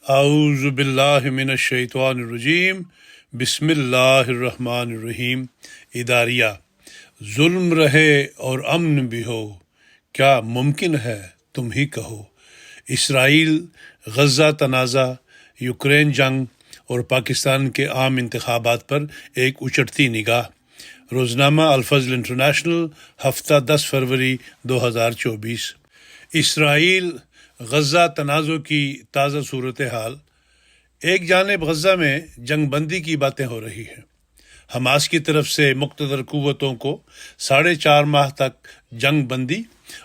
اعوذ باللہ من الشیطان الرجیم بسم اللہ الرحمن الرحیم۔ اداریہ، ظلم رہے اور امن بھی ہو، کیا ممکن ہے تم ہی کہو۔ اسرائیل، غزہ تنازع، یوکرین جنگ اور پاکستان کے عام انتخابات پر ایک اچٹتی نگاہ۔ روزنامہ الفضل انٹرنیشنل، ہفتہ 10 فروری 2024۔ اسرائیل غزہ تنازع کی تازہ صورتحال۔ ایک جانب غزہ میں جنگ بندی کی باتیں ہو رہی ہیں۔ حماس کی طرف سے مقتدر قوتوں کو 4.5 ماہ تک جنگ بندی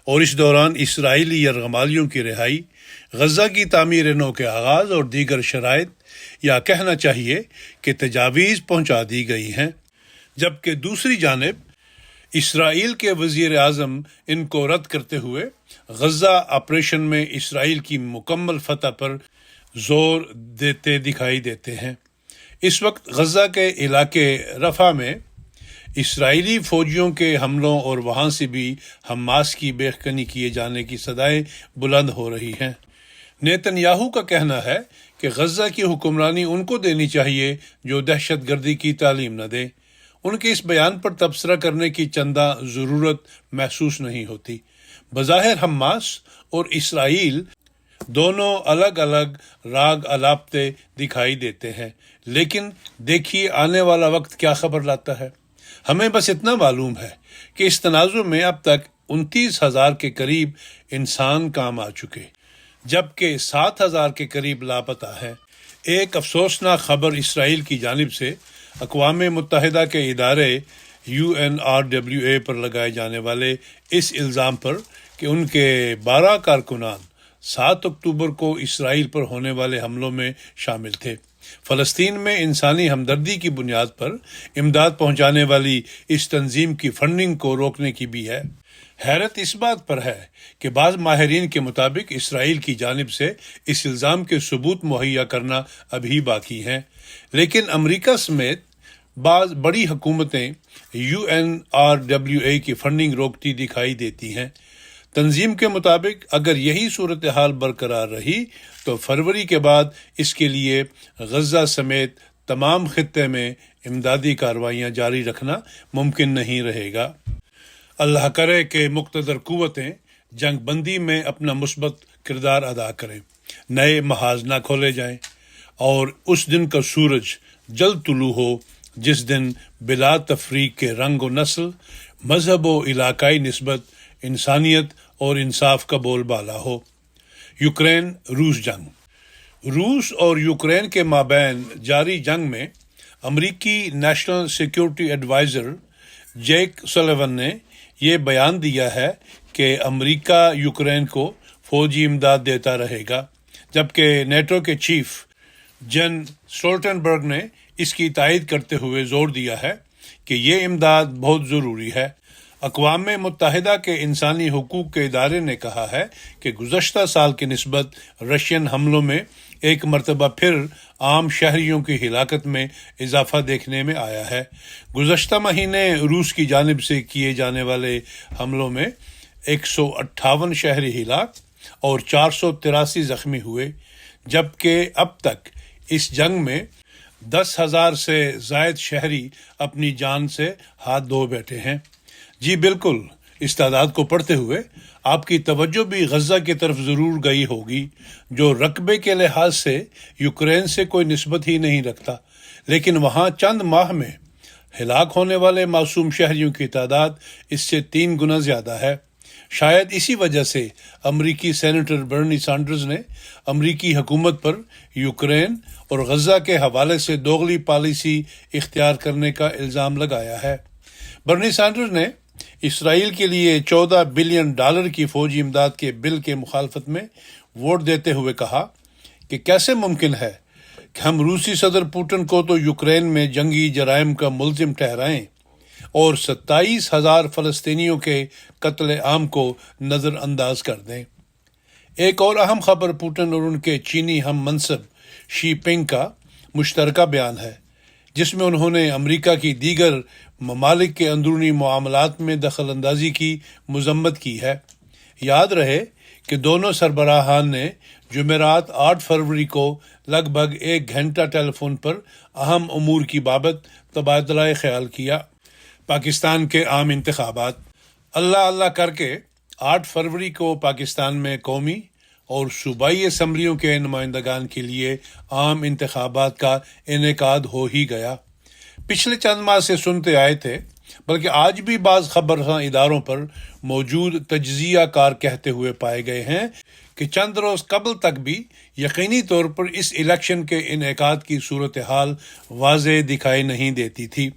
اور اس دوران اسرائیلی یرغمالیوں کی رہائی، غزہ کی تعمیر نو کے آغاز اور دیگر شرائط، یا کہنا چاہیے کہ تجاویز پہنچا دی گئی ہیں، جبکہ دوسری جانب اسرائیل کے وزیر اعظم ان کو رد کرتے ہوئے غزہ آپریشن میں اسرائیل کی مکمل فتح پر زور دیتے دکھائی دیتے ہیں۔ اس وقت غزہ کے علاقے رفح میں اسرائیلی فوجیوں کے حملوں اور وہاں سے بھی حماس کی بیخکنی کیے جانے کی صدائیں بلند ہو رہی ہیں۔ نیتن یاہو کا کہنا ہے کہ غزہ کی حکمرانی ان کو دینی چاہیے جو دہشت گردی کی تعلیم نہ دے۔ ان کے اس بیان پر تبصرہ کرنے کی چندہ ضرورت محسوس نہیں ہوتی۔ بظاہر حماس اور اسرائیل دونوں الگ الگ راگ الاپتے دکھائی دیتے ہیں، لیکن دیکھیے آنے والا وقت کیا خبر لاتا ہے۔ ہمیں بس اتنا معلوم ہے کہ اس تنازع میں اب تک 29,000 کے قریب انسان کام آ چکے، جبکہ 7,000 کے قریب لاپتہ ہیں۔ ایک افسوسناک خبر اسرائیل کی جانب سے اقوام متحدہ کے ادارے UNRWA پر لگائے جانے والے اس الزام پر کہ ان کے 12 کارکنان 7 اکتوبر کو اسرائیل پر ہونے والے حملوں میں شامل تھے۔ فلسطین میں انسانی ہمدردی کی بنیاد پر امداد پہنچانے والی اس تنظیم کی فنڈنگ کو روکنے کی بھی ہے۔ حیرت اس بات پر ہے کہ بعض ماہرین کے مطابق اسرائیل کی جانب سے اس الزام کے ثبوت مہیا کرنا ابھی باقی ہیں، لیکن امریکہ سمیت بعض بڑی حکومتیں UNRWA کی فنڈنگ روکتی دکھائی دیتی ہیں۔ تنظیم کے مطابق اگر یہی صورتحال برقرار رہی تو فروری کے بعد اس کے لیے غزہ سمیت تمام خطے میں امدادی کارروائیاں جاری رکھنا ممکن نہیں رہے گا۔ اللہ کرے کہ مقتدر قوتیں جنگ بندی میں اپنا مثبت کردار ادا کریں، نئے محاذ نہ کھولے جائیں، اور اس دن کا سورج جلد طلوع ہو جس دن بلا تفریق کے رنگ و نسل، مذہب و علاقائی نسبت، انسانیت اور انصاف کا بول بالا ہو۔ یوکرین روس جنگ۔ روس اور یوکرین کے مابین جاری جنگ میں امریکی national security adviser Jake Sullivan نے یہ بیان دیا ہے کہ امریکہ یوکرین کو فوجی امداد دیتا رہے گا، جبکہ نیٹو کے چیف جن اسٹولٹنبرگ نے اس کی تائید کرتے ہوئے زور دیا ہے کہ یہ امداد بہت ضروری ہے۔ اقوام متحدہ کے انسانی حقوق کے ادارے نے کہا ہے کہ گزشتہ سال کی نسبت رشین حملوں میں ایک مرتبہ پھر عام شہریوں کی ہلاکت میں اضافہ دیکھنے میں آیا ہے۔ گزشتہ مہینے روس کی جانب سے کیے جانے والے حملوں میں 158 شہری ہلاک اور 483 زخمی ہوئے، جبکہ اب تک اس جنگ میں 10,000 سے زائد شہری اپنی جان سے ہاتھ دھو بیٹھے ہیں۔ جی بالکل، اس تعداد کو پڑھتے ہوئے آپ کی توجہ بھی غزہ کی طرف ضرور گئی ہوگی، جو رقبے کے لحاظ سے یوکرین سے کوئی نسبت ہی نہیں رکھتا، لیکن وہاں چند ماہ میں ہلاک ہونے والے معصوم شہریوں کی تعداد اس سے 3 گنا زیادہ ہے۔ شاید اسی وجہ سے امریکی سینیٹر برنی سانڈرز نے امریکی حکومت پر یوکرین اور غزہ کے حوالے سے دوغلی پالیسی اختیار کرنے کا الزام لگایا ہے۔ برنی سانڈرز نے اسرائیل کے لیے $14 بلین کی فوجی امداد کے بل کے مخالفت میں ووٹ دیتے ہوئے کہا کہ کیسے ممکن ہے کہ ہم روسی صدر پوٹن کو تو یوکرین میں جنگی جرائم کا ملزم ٹھہرائیں اور 27,000 فلسطینیوں کے قتل عام کو نظر انداز کر دیں۔ ایک اور اہم خبر پوٹن اور ان کے چینی ہم منصب شی پنگ کا مشترکہ بیان ہے، جس میں انہوں نے امریکہ کی دیگر ممالک کے اندرونی معاملات میں دخل اندازی کی مذمت کی ہے۔ یاد رہے کہ دونوں سربراہان نے جمعرات 8 فروری کو لگ بھگ 1 گھنٹہ ٹیلی فون پر اہم امور کی بابت تبادلہ خیال کیا۔ پاکستان کے عام انتخابات۔ اللہ کر کے 8 فروری کو پاکستان میں قومی اور صوبائی اسمبلیوں کے نمائندگان کے لیے عام انتخابات کا انعقاد ہو ہی گیا۔ پچھلے چند ماہ سے سنتے آئے تھے، بلکہ آج بھی بعض خبررساں اداروں پر موجود تجزیہ کار کہتے ہوئے پائے گئے ہیں کہ چند روز قبل تک بھی یقینی طور پر اس الیکشن کے انعقاد کی صورتحال واضح دکھائی نہیں دیتی تھی۔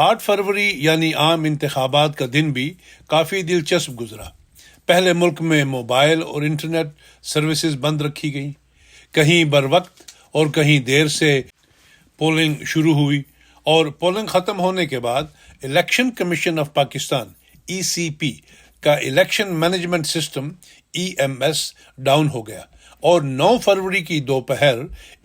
8 فروری یعنی عام انتخابات کا دن بھی کافی دلچسپ گزرا۔ پہلے ملک میں موبائل اور انٹرنیٹ سروسز بند رکھی گئیں، کہیں بروقت اور کہیں دیر سے پولنگ شروع ہوئی، اور پولنگ ختم ہونے کے بعد election commission of Pakistan ECP کا election management system EMS down ہو گیا، اور 9 فروری کی دوپہر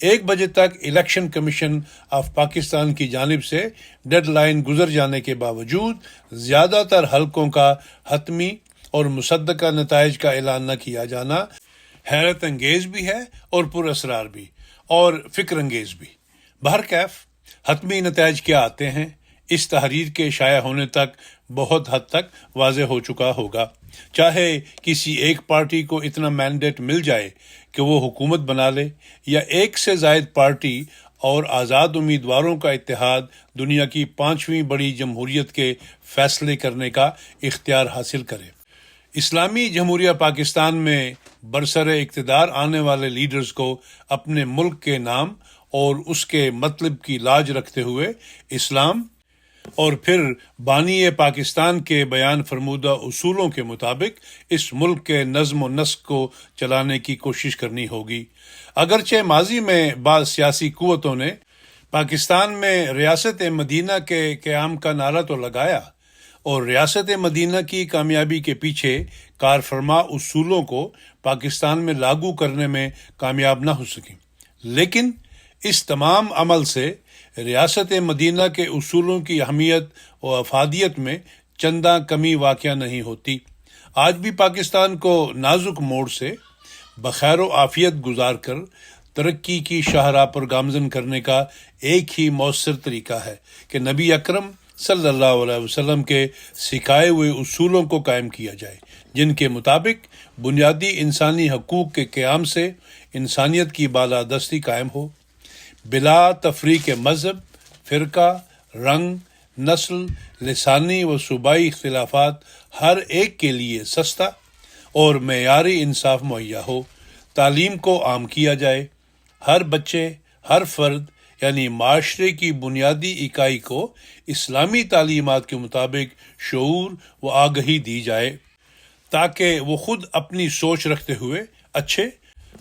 1 بجے تک الیکشن کمیشن آف پاکستان کی جانب سے ڈیڈ لائن گزر جانے کے باوجود زیادہ تر حلقوں کا حتمی اور مصدقہ نتائج کا اعلان نہ کیا جانا حیرت انگیز بھی ہے اور پر اسرار بھی اور فکر انگیز بھی۔ بہرکیف حتمی نتائج کیا آتے ہیں، اس تحریر کے شائع ہونے تک بہت حد تک واضح ہو چکا ہوگا۔ چاہے کسی ایک پارٹی کو اتنا مینڈیٹ مل جائے کہ وہ حکومت بنا لے، یا ایک سے زائد پارٹی اور آزاد امیدواروں کا اتحاد دنیا کی 5ویں بڑی جمہوریت کے فیصلے کرنے کا اختیار حاصل کرے۔ اسلامی جمہوریہ پاکستان میں برسر اقتدار آنے والے لیڈرز کو اپنے ملک کے نام اور اس کے مطلب کی لاج رکھتے ہوئے اسلام اور پھر بانی پاکستان کے بیان فرمودہ اصولوں کے مطابق اس ملک کے نظم و نسق کو چلانے کی کوشش کرنی ہوگی۔ اگرچہ ماضی میں بعض سیاسی قوتوں نے پاکستان میں ریاست مدینہ کے قیام کا نعرہ تو لگایا، اور ریاست مدینہ کی کامیابی کے پیچھے کارفرما اصولوں کو پاکستان میں لاگو کرنے میں کامیاب نہ ہو سکیں، لیکن اس تمام عمل سے ریاست مدینہ کے اصولوں کی اہمیت و افادیت میں چنداں کمی واقع نہیں ہوتی۔ آج بھی پاکستان کو نازک موڑ سے بخیر و عافیت گزار کر ترقی کی شاہراہ پر گامزن کرنے کا ایک ہی مؤثر طریقہ ہے کہ نبی اکرم صلی اللہ علیہ وسلم کے سکھائے ہوئے اصولوں کو قائم کیا جائے، جن کے مطابق بنیادی انسانی حقوق کے قیام سے انسانیت کی بالادستی قائم ہو، بلا تفریق مذہب، فرقہ، رنگ، نسل، لسانی و صوبائی اختلافات ہر ایک کے لیے سستا اور معیاری انصاف مہیا ہو، تعلیم کو عام کیا جائے، ہر بچے، ہر فرد یعنی معاشرے کی بنیادی اکائی کو اسلامی تعلیمات کے مطابق شعور و آگہی دی جائے، تاکہ وہ خود اپنی سوچ رکھتے ہوئے اچھے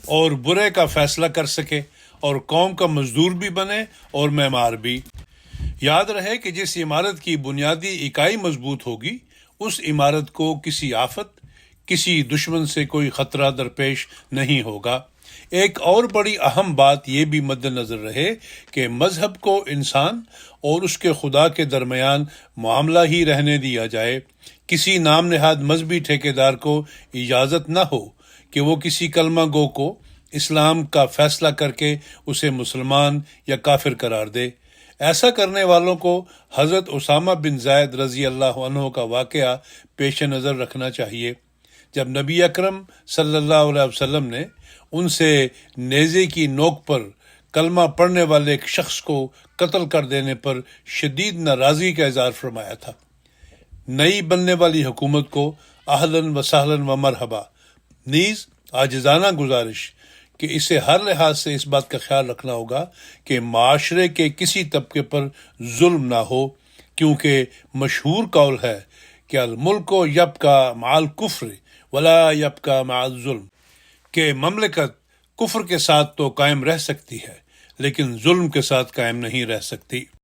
اور برے کا فیصلہ کر سکے اور قوم کا مزدور بھی بنے اور معمار بھی۔ یاد رہے کہ جس عمارت کی بنیادی اکائی مضبوط ہوگی، اس عمارت کو کسی آفت، کسی دشمن سے کوئی خطرہ درپیش نہیں ہوگا۔ ایک اور بڑی اہم بات یہ بھی مد نظر رہے کہ مذہب کو انسان اور اس کے خدا کے درمیان معاملہ ہی رہنے دیا جائے۔ کسی نام نہاد مذہبی ٹھیکیدار کو اجازت نہ ہو کہ وہ کسی کلمہ گو کو اسلام کا فیصلہ کر کے اسے مسلمان یا کافر قرار دے۔ ایسا کرنے والوں کو حضرت اسامہ بن زید رضی اللہ عنہ کا واقعہ پیش نظر رکھنا چاہیے، جب نبی اکرم صلی اللہ علیہ وسلم نے ان سے نیزے کی نوک پر کلمہ پڑھنے والے ایک شخص کو قتل کر دینے پر شدید ناراضگی کا اظہار فرمایا تھا۔ نئی بننے والی حکومت کو اہلاً و سہلاً و مرحبا، نیز عاجزانہ گزارش کہ اسے ہر لحاظ سے اس بات کا خیال رکھنا ہوگا کہ معاشرے کے کسی طبقے پر ظلم نہ ہو، کیونکہ مشہور قول ہے کہ الملک یبقی مع الکفر ولا یبقی مع الظلم، کہ مملکت کفر کے ساتھ تو قائم رہ سکتی ہے لیکن ظلم کے ساتھ قائم نہیں رہ سکتی۔